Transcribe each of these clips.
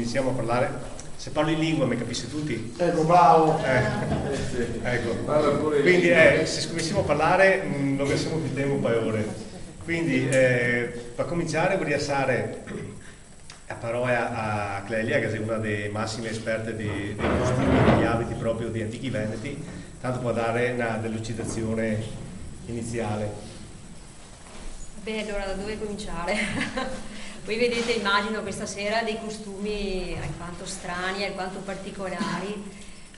cominciamo a parlare, se parlo in lingua mi capisci tutti? Ecco, bravo. Ecco. Quindi se cominciamo a parlare non lasciamo più tempo, un paio ore. Quindi per cominciare vorrei lasciare la parola a Clelia, che è una delle massime esperte dei costumi e degli abiti proprio di antichi veneti, tanto può dare una delucidazione iniziale. Beh, allora da dove cominciare? Voi vedete, immagino, questa sera dei costumi alquanto strani, alquanto particolari,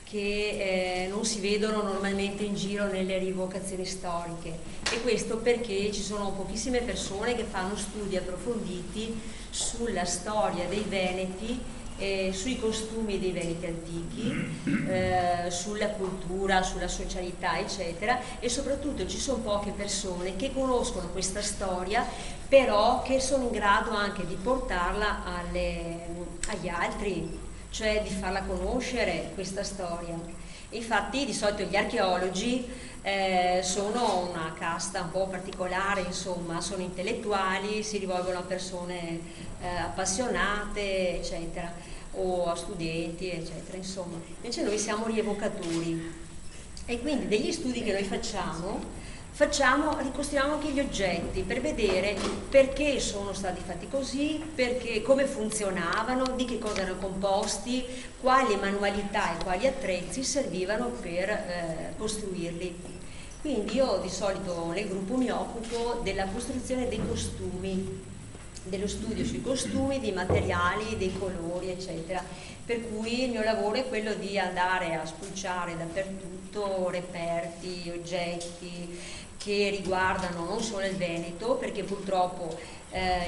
che non si vedono normalmente in giro nelle rievocazioni storiche, e questo perché ci sono pochissime persone che fanno studi approfonditi sulla storia dei Veneti, sui costumi dei Veneti antichi, sulla cultura, sulla socialità, eccetera, e soprattutto ci sono poche persone che conoscono questa storia, però che sono in grado anche di portarla agli altri, cioè di farla conoscere questa storia. Infatti di solito gli archeologi sono una casta un po' particolare, insomma, sono intellettuali, si rivolgono a persone appassionate, eccetera, o a studenti, eccetera, insomma. Invece noi siamo rievocatori, e quindi degli studi che noi ricostruiamo anche gli oggetti per vedere perché sono stati fatti così, come funzionavano, di che cosa erano composti, quali manualità e quali attrezzi servivano per costruirli. Quindi io di solito nel gruppo mi occupo della costruzione dei costumi, dello studio sui costumi, dei materiali, dei colori, eccetera. Per cui il mio lavoro è quello di andare a spulciare dappertutto reperti, oggetti che riguardano non solo il Veneto, perché purtroppo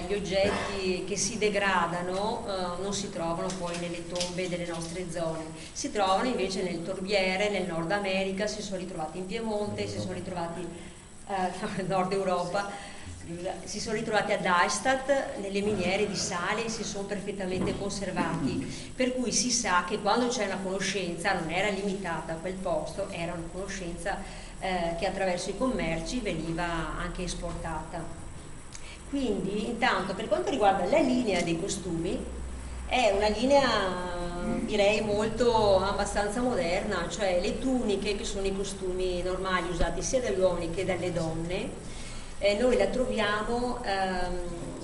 gli oggetti che si degradano non si trovano poi nelle tombe delle nostre zone, si trovano invece nel Torbiere, nel Nord America, si sono ritrovati in Piemonte, si sono ritrovati nel Nord Europa, si sono ritrovati ad Eichstätt, nelle miniere di sale, si sono perfettamente conservati, per cui si sa che quando c'è una conoscenza non era limitata a quel posto, era una conoscenza che attraverso i commerci veniva anche esportata. Quindi intanto per quanto riguarda la linea dei costumi, è una linea direi abbastanza moderna, cioè le tuniche, che sono i costumi normali usati sia dagli uomini che dalle donne, noi la troviamo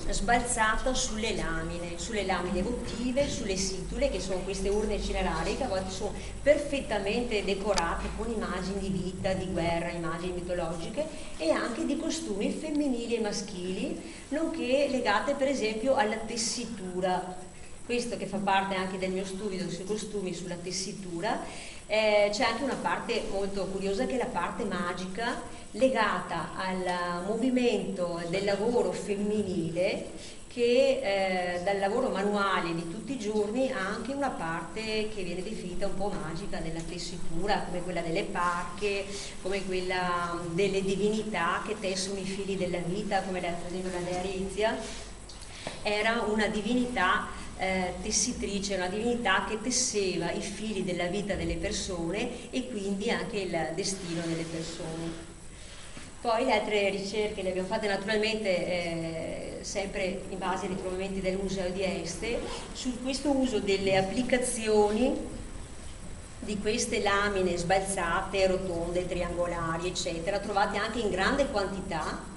sbalzata sulle lamine votive, sulle situle, che sono queste urne cinerarie che a volte sono perfettamente decorate con immagini di vita, di guerra, immagini mitologiche, e anche di costumi femminili e maschili, nonché legate per esempio alla tessitura. Questo che fa parte anche del mio studio sui costumi, sulla tessitura. C'è anche una parte molto curiosa che è la parte magica, legata al movimento del lavoro femminile, che dal lavoro manuale di tutti i giorni ha anche una parte che viene definita un po' magica della tessitura, come quella delle parche, come quella delle divinità che tessono i fili della vita, come per esempio la dea Arizia era una divinità tessitrice, una divinità che tesseva i fili della vita delle persone e quindi anche il destino delle persone. Poi le altre ricerche le abbiamo fatte naturalmente sempre in base ai ritrovamenti del Museo di Este, su questo uso delle applicazioni di queste lamine sbalzate, rotonde, triangolari, eccetera, trovate anche in grande quantità,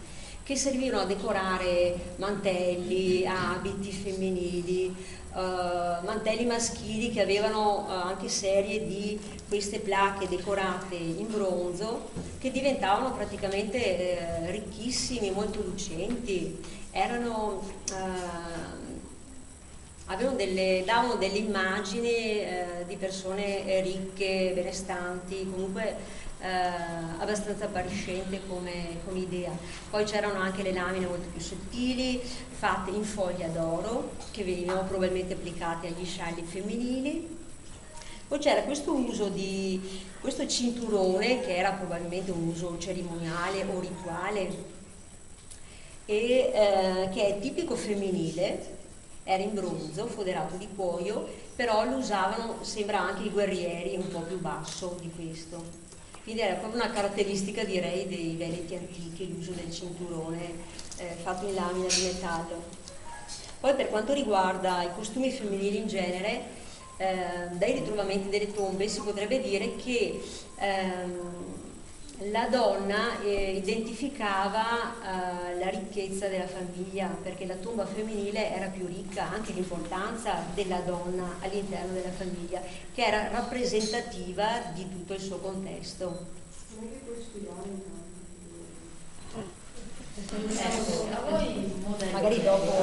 che servivano a decorare mantelli, abiti femminili, mantelli maschili, che avevano anche serie di queste placche decorate in bronzo, che diventavano praticamente ricchissimi, molto lucenti, davano delle immagini di persone ricche, benestanti, comunque abbastanza appariscente come idea. Poi c'erano anche le lamine molto più sottili, fatte in foglia d'oro, che venivano probabilmente applicate agli scialli femminili. Poi c'era questo uso di questo cinturone, che era probabilmente un uso cerimoniale o rituale, e che è tipico femminile, era in bronzo, foderato di cuoio, però lo usavano, sembra, anche i guerrieri, un po' più basso di questo. Quindi era proprio una caratteristica, direi, dei Veneti antichi, l'uso del cinturone fatto in lamina di metallo. Poi per quanto riguarda i costumi femminili in genere, dai ritrovamenti delle tombe si potrebbe dire che la donna identificava la ricchezza della famiglia, perché la tomba femminile era più ricca, anche l'importanza della donna all'interno della famiglia, che era rappresentativa di tutto il suo contesto. Magari dopo